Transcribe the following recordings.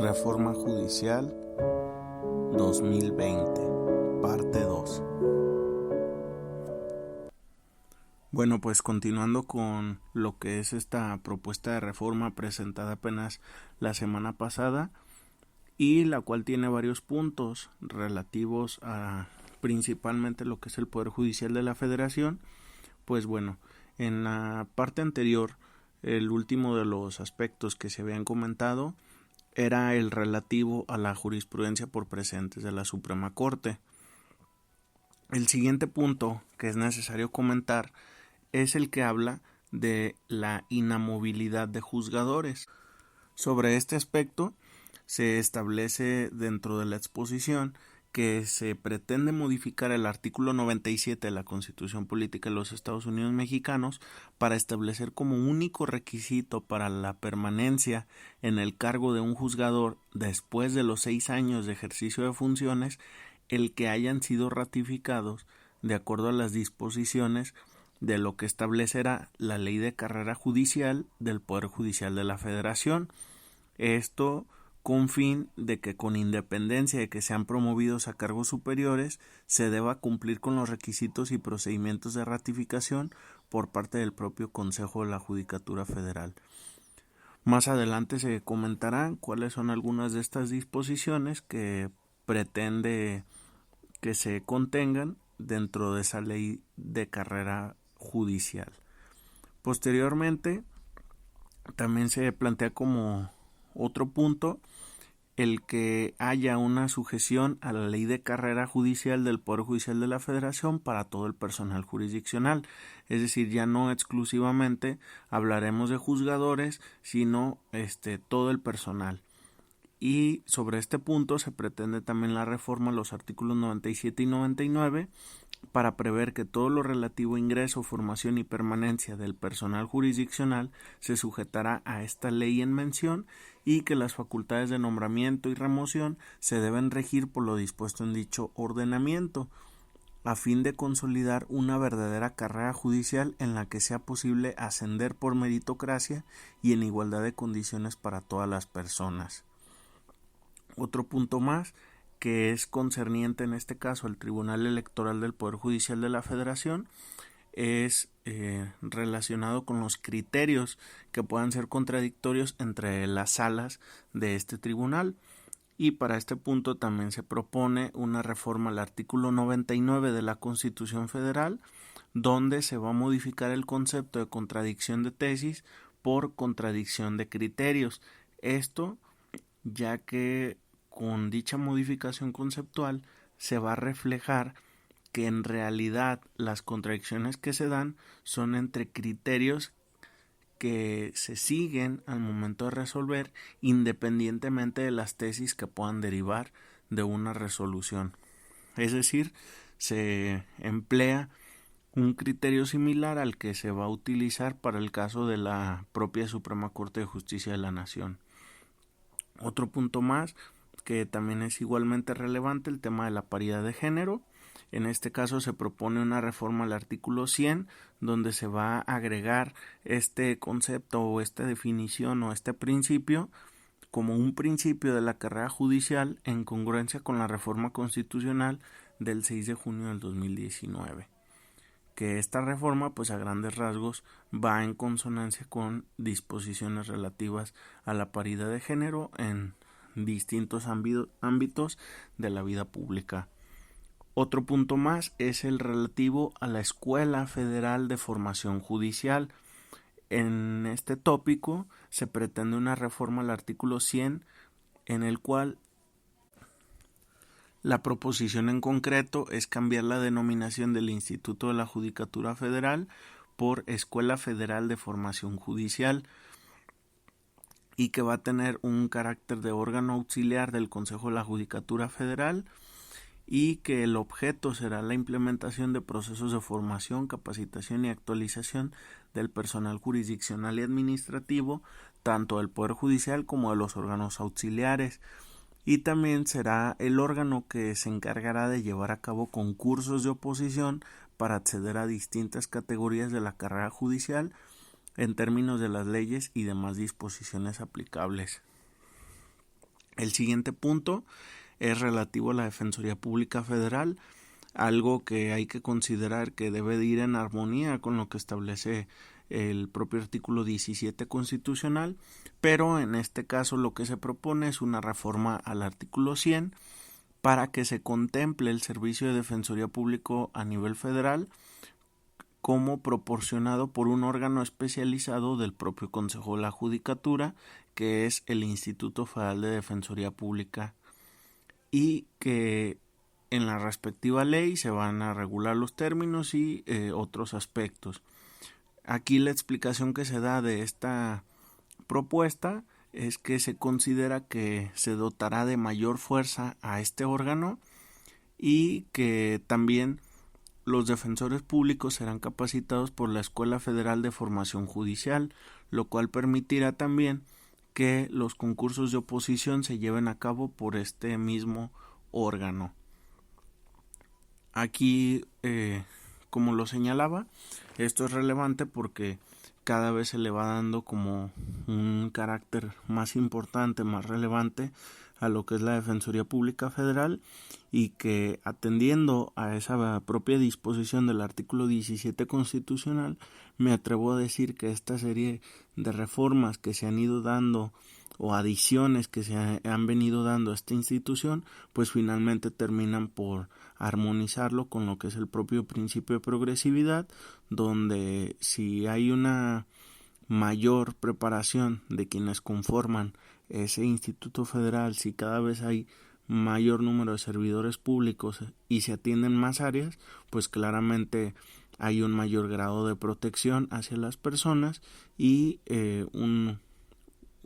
Reforma Judicial 2020, parte 2. Bueno, pues continuando con lo que es esta propuesta de reforma presentada apenas la semana pasada y la cual tiene varios puntos relativos a principalmente lo que es el Poder Judicial de la Federación. Pues bueno, en la parte anterior, el último de los aspectos que se habían comentado era el relativo a la jurisprudencia por presentes de la Suprema Corte. El siguiente punto que es necesario comentar es el que habla de la inamovilidad de juzgadores. Sobre este aspecto se establece dentro de la exposición que se pretende modificar el artículo 97 de la Constitución Política de los Estados Unidos Mexicanos para establecer como único requisito para la permanencia en el cargo de un juzgador después de los 6 años de ejercicio de funciones el que hayan sido ratificados de acuerdo a las disposiciones de lo que establecerá la Ley de Carrera Judicial del Poder Judicial de la Federación. Esto con fin de que con independencia de que sean promovidos a cargos superiores, se deba cumplir con los requisitos y procedimientos de ratificación por parte del propio Consejo de la Judicatura Federal. Más adelante se comentarán cuáles son algunas de estas disposiciones que pretende que se contengan dentro de esa ley de carrera judicial. Posteriormente, también se plantea como otro punto el que haya una sujeción a la ley de carrera judicial del Poder Judicial de la Federación para todo el personal jurisdiccional, es decir, ya no exclusivamente hablaremos de juzgadores, sino todo el personal. Y sobre este punto se pretende también la reforma a los artículos 97 y 99 para prever que todo lo relativo a ingreso, formación y permanencia del personal jurisdiccional se sujetará a esta ley en mención y que las facultades de nombramiento y remoción se deben regir por lo dispuesto en dicho ordenamiento, a fin de consolidar una verdadera carrera judicial en la que sea posible ascender por meritocracia y en igualdad de condiciones para todas las personas. Otro punto más que es concerniente en este caso al Tribunal Electoral del Poder Judicial de la Federación es relacionado con los criterios que puedan ser contradictorios entre las salas de este tribunal, y para este punto también se propone una reforma al artículo 99 de la Constitución Federal, donde se va a modificar el concepto de contradicción de tesis por contradicción de criterios. Esto ya que con dicha modificación conceptual se va a reflejar que en realidad las contradicciones que se dan son entre criterios que se siguen al momento de resolver independientemente de las tesis que puedan derivar de una resolución. Es decir, se emplea un criterio similar al que se va a utilizar para el caso de la propia Suprema Corte de Justicia de la Nación. Otro punto más que también es igualmente relevante, el tema de la paridad de género. En este caso se propone una reforma al artículo 100, donde se va a agregar este concepto o esta definición o este principio como un principio de la carrera judicial en congruencia con la reforma constitucional del 6 de junio del 2019. Que esta reforma, pues a grandes rasgos, va en consonancia con disposiciones relativas a la paridad de género en distintos ámbitos de la vida pública. Otro punto más es el relativo a la Escuela Federal de Formación Judicial. En este tópico se pretende una reforma al artículo 100 en el cual la proposición en concreto es cambiar la denominación del Instituto de la Judicatura Federal por Escuela Federal de Formación Judicial y que va a tener un carácter de órgano auxiliar del Consejo de la Judicatura Federal y que el objeto será la implementación de procesos de formación, capacitación y actualización del personal jurisdiccional y administrativo, tanto del Poder Judicial como de los órganos auxiliares. Y también será el órgano que se encargará de llevar a cabo concursos de oposición para acceder a distintas categorías de la carrera judicial en términos de las leyes y demás disposiciones aplicables. El siguiente punto es relativo a la Defensoría Pública Federal, algo que hay que considerar que debe de ir en armonía con lo que establece el propio artículo 17 constitucional, pero en este caso lo que se propone es una reforma al artículo 100 para que se contemple el servicio de Defensoría Público a nivel federal como proporcionado por un órgano especializado del propio Consejo de la Judicatura, que es el Instituto Federal de Defensoría Pública, y que en la respectiva ley se van a regular los términos y otros aspectos. Aquí la explicación que se da de esta propuesta es que se considera que se dotará de mayor fuerza a este órgano y que también los defensores públicos serán capacitados por la Escuela Federal de Formación Judicial, lo cual permitirá también que los concursos de oposición se lleven a cabo por este mismo órgano. Aquí, como lo señalaba, esto es relevante porque cada vez se le va dando como un carácter más importante, más relevante a lo que es la Defensoría Pública Federal, y que atendiendo a esa propia disposición del artículo 17 constitucional, me atrevo a decir que esta serie de reformas que se han ido dando o adiciones que se han venido dando a esta institución, pues finalmente terminan por armonizarlo con lo que es el propio principio de progresividad, donde si hay una mayor preparación de quienes conforman ese instituto federal, si cada vez hay mayor número de servidores públicos y se atienden más áreas, pues claramente hay un mayor grado de protección hacia las personas y un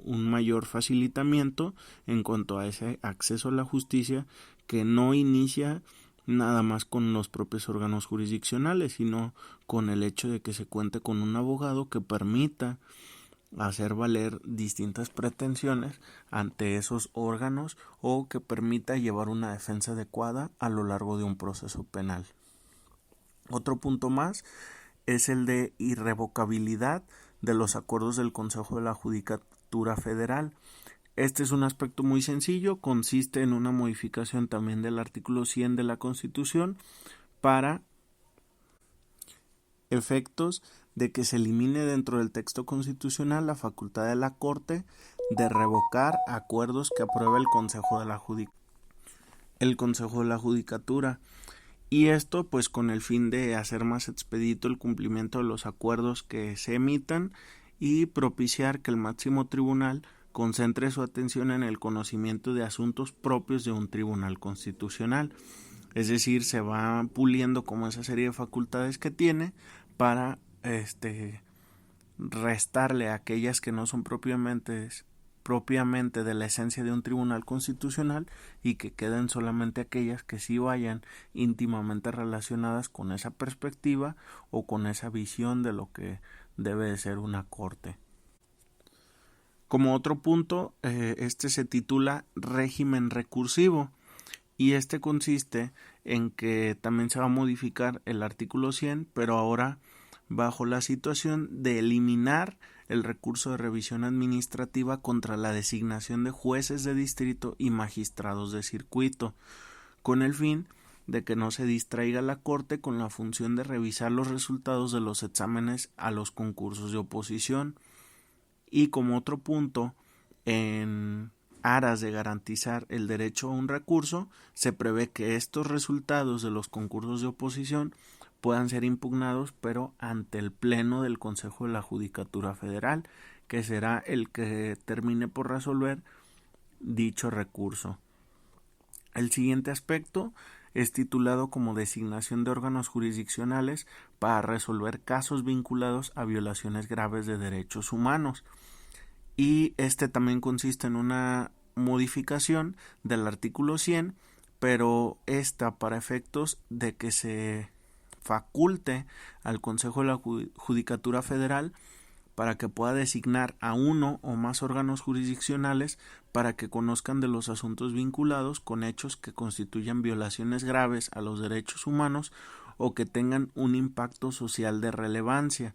mayor facilitamiento en cuanto a ese acceso a la justicia, que no inicia nada más con los propios órganos jurisdiccionales, sino con el hecho de que se cuente con un abogado que permita hacer valer distintas pretensiones ante esos órganos o que permita llevar una defensa adecuada a lo largo de un proceso penal. Otro punto más es el de irrevocabilidad de los acuerdos del Consejo de la Judicatura Federal. Este es un aspecto muy sencillo, consiste en una modificación también del artículo 100 de la Constitución para efectos de que se elimine dentro del texto constitucional la facultad de la Corte de revocar acuerdos que apruebe el Consejo de la Judicatura. Y esto pues con el fin de hacer más expedito el cumplimiento de los acuerdos que se emitan y propiciar que el máximo tribunal concentre su atención en el conocimiento de asuntos propios de un tribunal constitucional. Es decir, se va puliendo como esa serie de facultades que tiene para restarle a aquellas que no son propiamente de la esencia de un tribunal constitucional y que queden solamente aquellas que sí vayan íntimamente relacionadas con esa perspectiva o con esa visión de lo que debe de ser una corte. Como otro punto, este se titula régimen recursivo y este consiste en que también se va a modificar el artículo 100, pero ahora bajo la situación de eliminar el recurso de revisión administrativa contra la designación de jueces de distrito y magistrados de circuito, con el fin de que no se distraiga la Corte con la función de revisar los resultados de los exámenes a los concursos de oposición. Y como otro punto, en aras de garantizar el derecho a un recurso, se prevé que estos resultados de los concursos de oposición puedan ser impugnados, pero ante el Pleno del Consejo de la Judicatura Federal, que será el que termine por resolver dicho recurso. El siguiente aspecto es titulado como designación de órganos jurisdiccionales para resolver casos vinculados a violaciones graves de derechos humanos. Y este también consiste en una modificación del artículo 100, pero esta para efectos de que se faculte al Consejo de la Judicatura Federal para que pueda designar a uno o más órganos jurisdiccionales para que conozcan de los asuntos vinculados con hechos que constituyan violaciones graves a los derechos humanos o que tengan un impacto social de relevancia.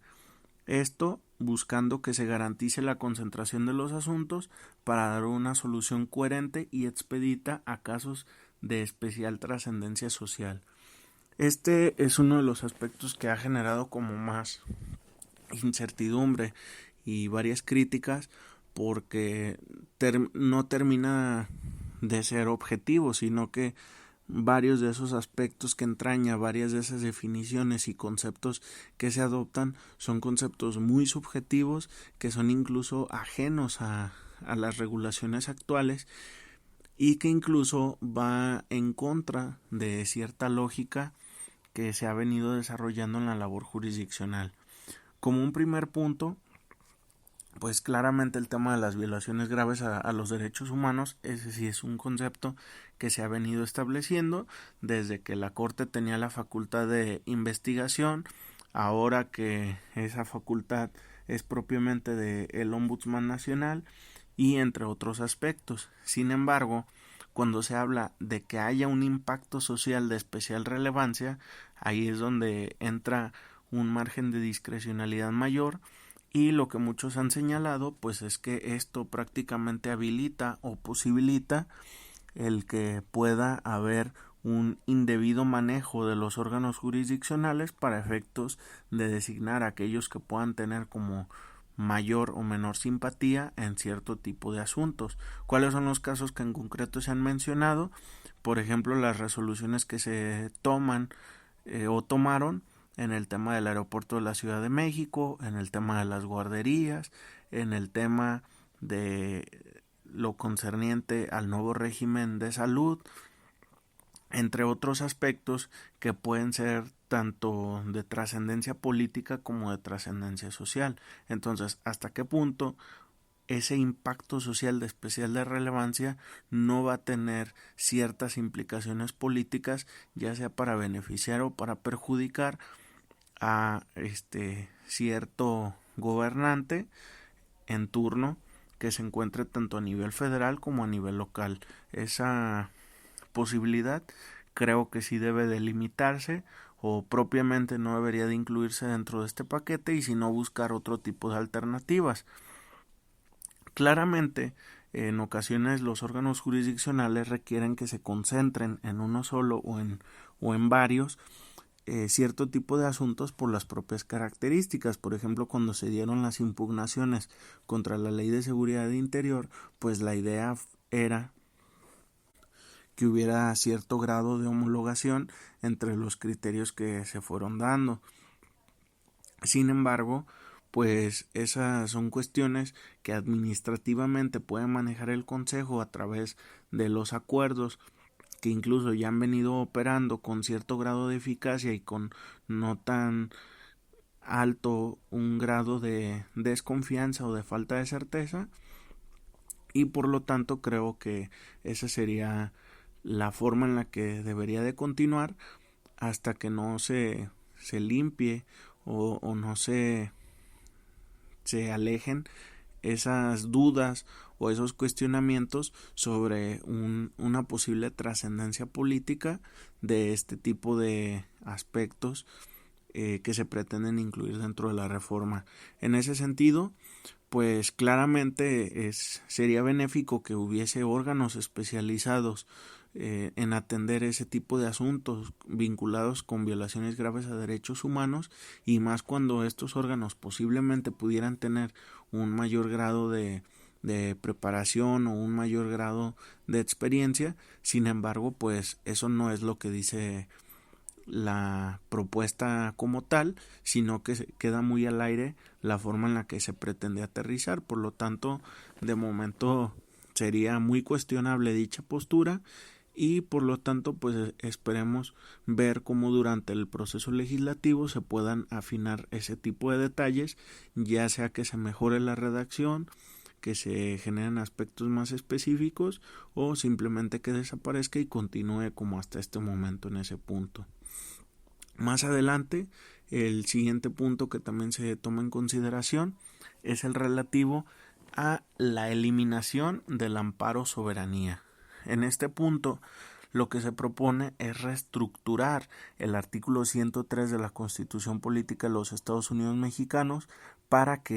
Esto buscando que se garantice la concentración de los asuntos para dar una solución coherente y expedita a casos de especial trascendencia social. Este es uno de los aspectos que ha generado como más incertidumbre y varias críticas porque no termina de ser objetivo, sino que varios de esos aspectos que entraña, varias de esas definiciones y conceptos que se adoptan son conceptos muy subjetivos que son incluso ajenos a las regulaciones actuales y que incluso va en contra de cierta lógica que se ha venido desarrollando en la labor jurisdiccional. Como un primer punto, pues claramente el tema de las violaciones graves a los derechos humanos, ese sí es un concepto que se ha venido estableciendo desde que la Corte tenía la facultad de investigación, ahora que esa facultad es propiamente del Ombudsman Nacional y entre otros aspectos. Sin embargo, cuando se habla de que haya un impacto social de especial relevancia, ahí es donde entra un margen de discrecionalidad mayor y lo que muchos han señalado pues es que esto prácticamente habilita o posibilita el que pueda haber un indebido manejo de los órganos jurisdiccionales para efectos de designar a aquellos que puedan tener como mayor o menor simpatía en cierto tipo de asuntos. ¿Cuáles son los casos que en concreto se han mencionado? Por ejemplo, las resoluciones que se toman o tomaron en el tema del aeropuerto de la Ciudad de México, en el tema de las guarderías, en el tema de lo concerniente al nuevo régimen de salud, entre otros aspectos que pueden ser tanto de trascendencia política como de trascendencia social. Entonces, ¿hasta qué punto ese impacto social de especial de relevancia no va a tener ciertas implicaciones políticas, ya sea para beneficiar o para perjudicar a cierto gobernante en turno que se encuentre tanto a nivel federal como a nivel local? Esa posibilidad creo que sí debe delimitarse o propiamente no debería de incluirse dentro de este paquete y si no buscar otro tipo de alternativas. Claramente, en ocasiones los órganos jurisdiccionales requieren que se concentren en uno solo o en varios cierto tipo de asuntos por las propias características. Por ejemplo, cuando se dieron las impugnaciones contra la Ley de Seguridad Interior, pues la idea era que hubiera cierto grado de homologación entre los criterios que se fueron dando. Sin embargo, pues esas son cuestiones que administrativamente puede manejar el Consejo a través de los acuerdos que incluso ya han venido operando con cierto grado de eficacia y con no tan alto un grado de desconfianza o de falta de certeza, y por lo tanto creo que esa sería la forma en la que debería de continuar hasta que no se limpie o no se alejen esas dudas o esos cuestionamientos sobre una posible trascendencia política de este tipo de aspectos que se pretenden incluir dentro de la reforma. En ese sentido, pues claramente sería benéfico que hubiese órganos especializados en atender ese tipo de asuntos vinculados con violaciones graves a derechos humanos y más cuando estos órganos posiblemente pudieran tener un mayor grado de preparación o un mayor grado de experiencia. Sin embargo, pues eso no es lo que dice la propuesta como tal, sino que queda muy al aire la forma en la que se pretende aterrizar. Por lo tanto, de momento sería muy cuestionable dicha postura y por lo tanto pues esperemos ver cómo durante el proceso legislativo se puedan afinar ese tipo de detalles, ya sea que se mejore la redacción, que se generen aspectos más específicos o simplemente que desaparezca y continúe como hasta este momento en ese punto. Más adelante, el siguiente punto que también se toma en consideración es el relativo a la eliminación del amparo soberanía. En este punto, lo que se propone es reestructurar el artículo 103 de la Constitución Política de los Estados Unidos Mexicanos para que